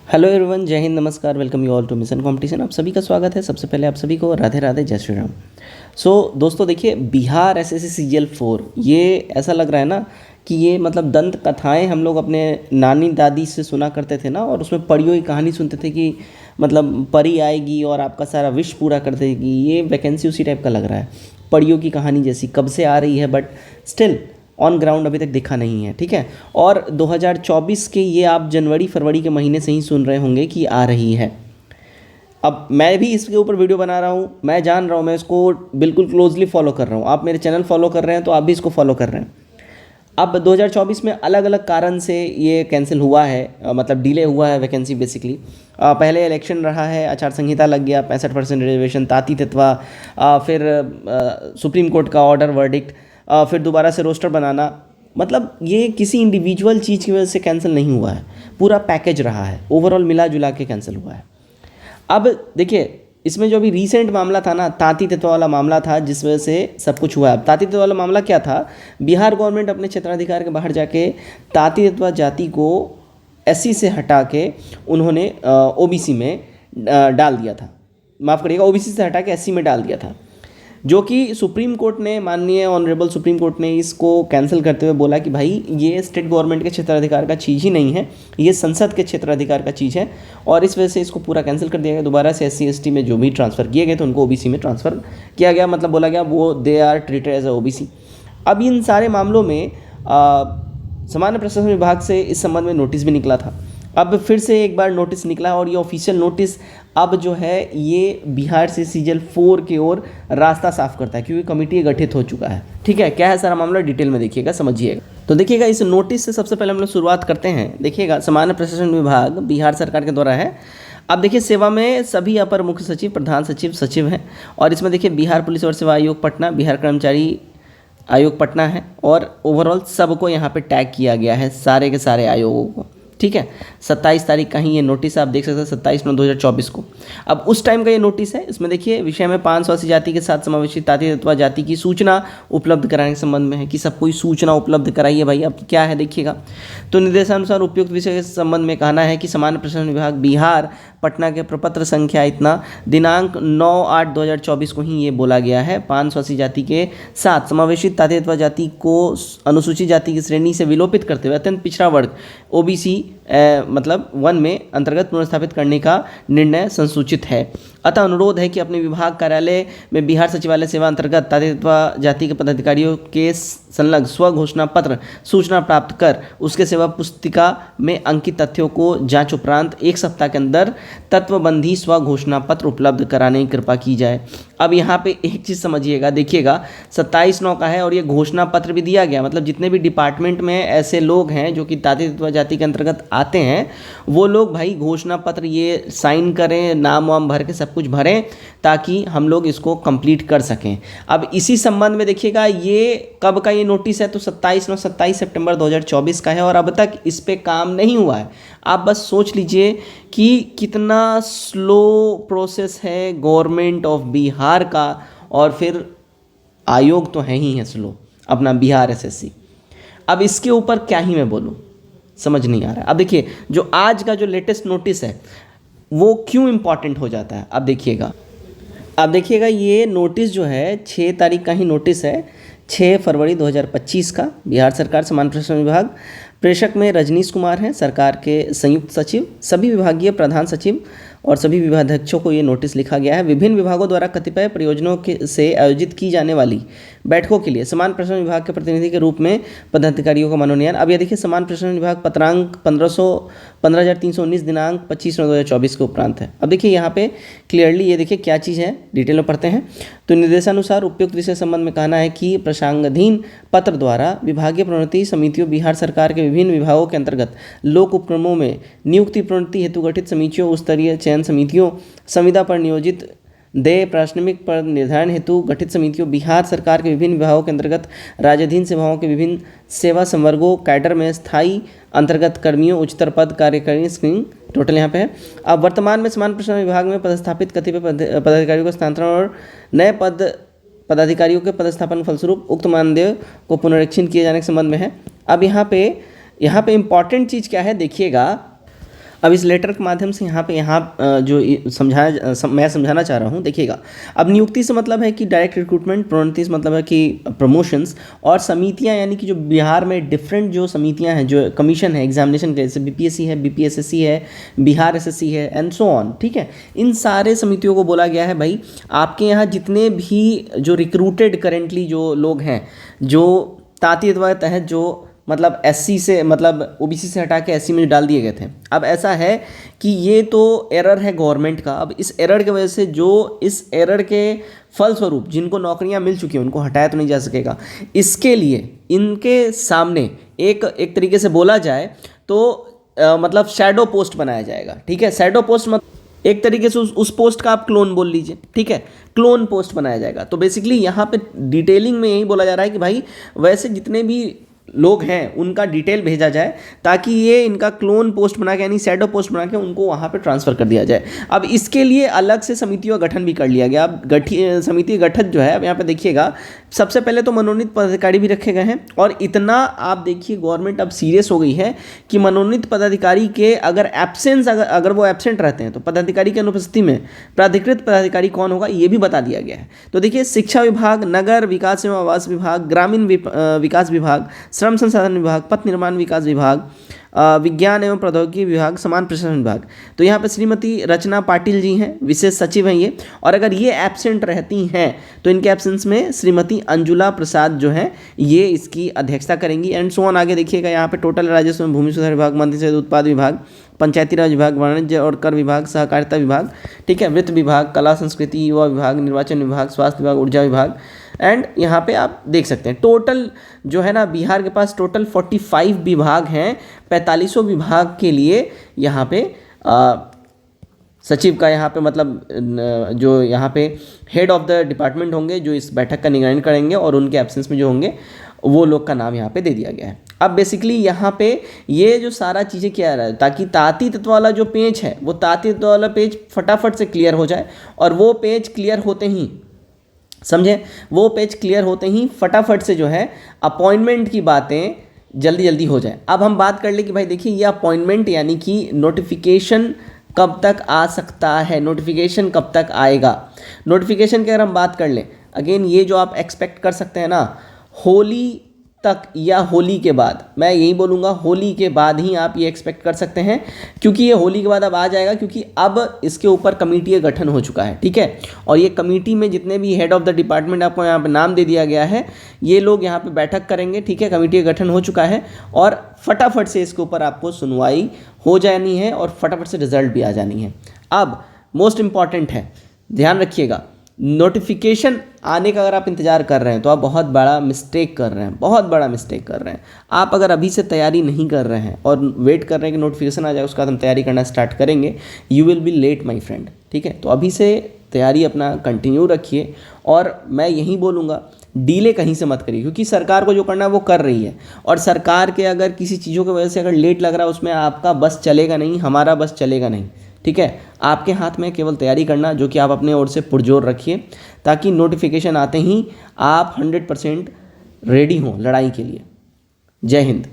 Hello everyone, जय हिंद, नमस्कार, welcome you all to mission competition. आप सभी का स्वागत है। सबसे पहले आप सभी को राधे राधे, जय श्री राम। दोस्तों देखिए, बिहार एसएससी सीजीएल 4 ये ऐसा लग रहा है ना कि ये मतलब दंत कथाएं हम लोग अपने नानी दादी से सुना करते थे ना, और उसमें परियों की कहानी सुनते थे कि मतलब परी आएगी और आपका सारा विश पूरा कर देगी। ये वैकेंसी उसी टाइप का लग रहा है, परियों की कहानी जैसी कब से आ रही है, बट स्टिल ऑन ग्राउंड अभी तक दिखा नहीं है। ठीक है, और 2024 के ये आप जनवरी फरवरी के महीने से ही सुन रहे होंगे कि आ रही है। अब मैं भी इसके ऊपर वीडियो बना रहा हूँ, मैं जान रहा हूँ, मैं इसको बिल्कुल क्लोजली फॉलो कर रहा हूँ। आप मेरे चैनल फॉलो कर रहे हैं तो आप भी इसको फॉलो कर रहे हैं। अब 2024 में अलग अलग कारण से ये कैंसिल हुआ है, मतलब डिले हुआ है वैकेंसी बेसिकली। पहले इलेक्शन रहा है, आचार संहिता लग गया, 65% रिजर्वेशन, ताती तत्वा, फिर सुप्रीम कोर्ट का ऑर्डर वर्डिक्ट, फिर दोबारा से रोस्टर बनाना। मतलब ये किसी इंडिविजुअल चीज़ की वजह से कैंसिल नहीं हुआ है, पूरा पैकेज रहा है, ओवरऑल मिला जुला के कैंसिल हुआ है। अब देखिए, इसमें जो अभी रीसेंट मामला था ना, ताती तत्व वाला मामला था, जिस वजह से सब कुछ हुआ है। अब ताती तत्व वाला मामला क्या था? बिहार गवर्नमेंट अपने क्षेत्राधिकार के बाहर जाके ताती तत्व जाति को एससी से हटा के उन्होंने ओबीसी में डाल दिया था। माफ़ करिएगा, ओबीसी से हटा के एससी में डाल दिया था, जो कि सुप्रीम कोर्ट ने, माननीय ऑनरेबल सुप्रीम कोर्ट ने इसको कैंसिल करते हुए बोला कि भाई ये स्टेट गवर्नमेंट के क्षेत्राधिकार का चीज़ ही नहीं है, ये संसद के क्षेत्राधिकार का चीज़ है, और इस वजह से इसको पूरा कैंसिल कर दिया गया। दोबारा से एससी एसटी में जो भी ट्रांसफ़र किए गए थे उनको ओबीसी में ट्रांसफ़र किया गया, मतलब बोला गया वो they are treated as a OBC. अब इन सारे मामलों में सामान्य प्रशासन विभाग से इस संबंध में नोटिस भी निकला था। अब फिर से एक बार नोटिस निकला, और ये ऑफिशियल नोटिस अब जो है ये बिहार से सीजीएल 4 की ओर रास्ता साफ करता है, क्योंकि कमेटी गठित हो चुका है। ठीक है, क्या है सारा मामला, डिटेल में देखिएगा, समझिएगा। तो देखिएगा, इस नोटिस से सबसे पहले हम लोग शुरुआत करते हैं। देखिएगा, सामान्य प्रशासन विभाग बिहार सरकार के द्वारा है। अब देखिए, सेवा में सभी अपर मुख्य सचिव, प्रधान सचिव, सचिव हैं, और इसमें देखिए बिहार पुलिस और सेवा आयोग पटना, बिहार कर्मचारी आयोग पटना है, और ओवरऑल सबको यहाँ पे टैग किया गया है, सारे के सारे आयोगों को। ठीक है, 27 तारीख का ही ये नोटिस आप देख सकते हैं, 27/9/2024 को। अब उस टाइम का ये नोटिस है। इसमें देखिए, विषय में 580 जाति के साथ समावेशित ताती तत्वा जाति की सूचना उपलब्ध कराने के संबंध में है कि सबको सूचना उपलब्ध कराइए भाई। अब क्या है देखिएगा, तो निर्देशानुसार उपयुक्त विषय के संबंध में कहना है कि सामान्य प्रशासन विभाग बिहार पटना के प्रपत्र संख्या इतना दिनांक 9/8/2024 को ही ये बोला गया है, 580 जाति के साथ समावेशित ताती तत्वा जाति को अनुसूचित जाति की श्रेणी से विलोपित करते हुए अत्यंत पिछड़ा वर्ग ओबीसी मतलब 1 में अंतर्गत पुनर्स्थापित करने का निर्णय संसूचित है। अतः अनुरोध है कि अपने विभाग कार्यालय में बिहार सचिवालय सेवा अंतर्गत ताती तत्वा जाति के पदाधिकारियों के संलग्न स्व घोषणा पत्र सूचना प्राप्त कर उसके सेवा पुस्तिका में अंकित तथ्यों को जांच उपरांत 1 सप्ताह के अंदर तत्वबंधी स्व घोषणा पत्र उपलब्ध कराने की कृपा की जाए। अब यहाँ पे एक चीज़ समझिएगा, देखिएगा 27/9 का है, और ये घोषणा पत्र भी दिया गया, मतलब जितने भी डिपार्टमेंट में ऐसे लोग हैं जो कि ताती तत्वा जाति के अंतर्गत आते हैं, वो लोग भाई घोषणा पत्र ये साइन करें, नाम वाम भर के सब कुछ भरें, ताकि हम लोग इसको कंप्लीट कर सकें। अब इसी संबंध में देखिएगा, ये कब का ये नोटिस है, तो 27 सितंबर 2024 का है, और अब तक इस पे काम नहीं हुआ है। आप बस सोच लीजिए कि कितना स्लो प्रोसेस है गवर्नमेंट ऑफ बिहार का, और फिर आयोग तो है ही है स्लो, अपना बिहार एसएससी। अब इसके ऊपर क्या ही मैं बोलूँ, समझ नहीं आ रहा है। अब देखिए, जो आज का जो लेटेस्ट नोटिस है वो क्यों इम्पॉर्टेंट हो जाता है, अब देखिएगा, ये नोटिस जो है 6 तारीख का ही नोटिस है, 6 फरवरी 2025 का। बिहार सरकार सामान्य प्रशासन विभाग, प्रेषक में रजनीश कुमार हैं, सरकार के संयुक्त सचिव, सभी विभागीय प्रधान सचिव और सभी विभागाध्यक्षों को ये नोटिस लिखा गया है। विभिन्न विभागों द्वारा कतिपय परियोजनाओं से आयोजित की जाने वाली बैठकों के लिए समान प्रशासन विभाग के प्रतिनिधि के रूप में पदाधिकारियों का मनोनयन। अब ये देखिए, समान प्रशासन विभाग पत्रांक 15,319 दिनांक 25/9/2024 के उपरांत है। अब देखिए, यहाँ पे क्लियरली ये देखिए क्या चीज़ है, डिटेल में पढ़ते हैं। तो निर्देशानुसार उपयुक्त विषय संबंध में कहना है कि प्रसंगाधीन पत्र द्वारा विभागीय प्रोन्नति समितियों, बिहार सरकार के विभिन्न विभागों के अंतर्गत लोक उपक्रमों में नियुक्ति प्रोन्नति हेतु गठित समितियों, उच्च स्तरीय चयन समितियों, संविदा पर नियोजित देय प्राथमिक पर निर्धारण हेतु गठित समितियों, बिहार सरकार के विभिन्न विभागों के अंतर्गत राज्याधीन सेवाओं के विभिन्न सेवा संवर्गों, कैडर में स्थायी अंतर्गत कर्मियों, उच्चतर पद कार्यकारिणी स्क्रीनिंग टोटल यहाँ पे है। अब वर्तमान में समान प्रशासन विभाग में पदस्थापित कतिपय पदाधिकारियों को स्थानांतरण और नए पदाधिकारियों के पदस्थापन फलस्वरूप उक्त मानदेय को पुनरीक्षण किए जाने के संबंध में है। अब यहाँ पे इंपॉर्टेंट चीज़ क्या है देखिएगा, अब इस लेटर के माध्यम से मैं समझाना चाह रहा हूँ, देखिएगा। अब नियुक्ति से मतलब है कि डायरेक्ट रिक्रूटमेंट, प्रोन्नति से मतलब है कि प्रमोशंस, और समितियाँ यानी कि जो बिहार में डिफरेंट जो समितियाँ हैं, जो कमीशन है एग्जामिनेशन के, जैसे बीपीएससी है, बीपीएसएससी है, बिहार एसएससी है, एंड सो ऑन, ठीक है। इन सारे समितियों को बोला गया है भाई, आपके यहाँ जितने भी जो रिक्रूटेड करेंटली जो लोग हैं, जो ताती के तहत जो मतलब एससी से मतलब ओबीसी से हटा के एससी में डाल दिए गए थे, अब ऐसा है कि ये तो एरर है गवर्नमेंट का। अब इस एरर की वजह से जो इस एरर के फलस्वरूप जिनको नौकरियां मिल चुकी हैं उनको हटाया तो नहीं जा सकेगा। इसके लिए इनके सामने एक तरीके से बोला जाए तो मतलब शैडो पोस्ट बनाया जाएगा, ठीक है। शैडो पोस्ट मतलब एक तरीके से उस पोस्ट का आप क्लोन बोल लीजिए, ठीक है, क्लोन पोस्ट बनाया जाएगा। तो बेसिकली यहाँ पे डिटेलिंग में यही बोला जा रहा है कि भाई वैसे जितने भी लोग हैं उनका डिटेल भेजा जाए, ताकि ये इनका क्लोन पोस्ट बना के यानी शैडो पोस्ट बना के उनको वहाँ पे ट्रांसफ़र कर दिया जाए। अब इसके लिए अलग से समितियों का गठन भी कर लिया गया। अब समिति गठन जो है, अब यहाँ पे देखिएगा, सबसे पहले तो मनोनीत पदाधिकारी भी रखे गए हैं। और इतना आप देखिए गवर्नमेंट अब सीरियस हो गई है कि मनोनीत पदाधिकारी के अगर एब्सेंस अगर वो एब्सेंट रहते हैं तो पदाधिकारी की अनुपस्थिति में प्राधिकृत पदाधिकारी कौन होगा ये भी बता दिया गया है। तो देखिए, शिक्षा विभाग, नगर विकास एवं आवास विभाग, ग्रामीण विकास विभाग, श्रम संसाधन विभाग, पथ निर्माण विकास विभाग, विज्ञान एवं प्रौद्योगिकी विभाग, समान प्रशासन विभाग। तो यहाँ पे श्रीमती रचना पाटिल जी हैं, विशेष सचिव हैं ये। और अगर ये एब्सेंट रहती हैं तो इनके एब्सेंस में श्रीमती अंजुला प्रसाद जो है ये इसकी अध्यक्षता करेंगी, एंड सो ऑन। आगे देखिएगा, यहाँ पे टोटल राजस्व में भूमि सुधार विभाग, मंत्री से उत्पाद विभाग, पंचायती राज विभाग, वाणिज्य और कर विभाग, सहकारिता विभाग, ठीक है, वित्त विभाग, कला संस्कृति युवा विभाग, निर्वाचन विभाग, स्वास्थ्य विभाग, ऊर्जा विभाग। एंड यहाँ पे आप देख सकते हैं टोटल जो है ना, बिहार के पास टोटल 45 विभाग हैं। 45 विभाग के लिए यहाँ पे सचिव का यहाँ पे मतलब जो यहाँ पे हेड ऑफ द डिपार्टमेंट होंगे जो इस बैठक का निगरानी करेंगे, और उनके एब्सेंस में जो होंगे वो लोग का नाम यहाँ पे दे दिया गया है। अब बेसिकली यहाँ पे ये जो सारा चीज़ें किया रहा है ताकि ताती तत्व वाला जो पेज है वो ताती तत्व वाला पेज फटाफट से क्लियर हो जाए, और वो पेज क्लियर होते ही, समझे, वो पेज क्लियर होते ही फटाफट से जो है अपॉइंटमेंट की बातें जल्दी जल्दी हो जाए। अब हम बात कर ले कि भाई देखिए, ये अपॉइंटमेंट यानी कि नोटिफिकेशन कब तक आ सकता है, नोटिफिकेशन कब तक आएगा। नोटिफिकेशन की अगर हम बात कर लें, अगेन ये जो आप एक्सपेक्ट कर सकते हैं ना, होली तक या होली के बाद, मैं यही बोलूँगा होली के बाद ही आप ये एक्सपेक्ट कर सकते हैं, क्योंकि ये होली के बाद अब आ जाएगा, क्योंकि अब इसके ऊपर कमेटी का गठन हो चुका है, ठीक है। और ये कमेटी में जितने भी हेड ऑफ द डिपार्टमेंट आपको यहाँ पे नाम दे दिया गया है, ये लोग यहाँ पे बैठक करेंगे, ठीक है, कमेटी का गठन हो चुका है, और फटाफट से इसके ऊपर आपको सुनवाई हो जानी है और फटाफट से रिजल्ट भी आ जानी है। अब मोस्ट इम्पॉर्टेंट है, ध्यान रखिएगा, नोटिफिकेशन आने का अगर आप इंतज़ार कर रहे हैं तो आप बहुत बड़ा मिस्टेक कर रहे हैं, बहुत बड़ा मिस्टेक कर रहे हैं। आप अगर अभी से तैयारी नहीं कर रहे हैं और वेट कर रहे हैं कि नोटिफिकेशन आ जाए उसके बाद हम तैयारी करना स्टार्ट करेंगे, you will be let my friend, ठीक है। तो अभी से तैयारी अपना कंटिन्यू रखिए, और मैं यही बोलूँगा डीले कहीं से मत करिए, क्योंकि सरकार को जो करना है वो कर रही है, और सरकार के अगर किसी चीज़ों की वजह से अगर लेट लग रहा है उसमें आपका बस चलेगा नहीं, हमारा बस चलेगा नहीं, ठीक है। आपके हाथ में केवल तैयारी करना, जो कि आप अपने ओर से पुरजोर रखिए, ताकि नोटिफिकेशन आते ही आप 100% रेडी हों लड़ाई के लिए। जय हिंद।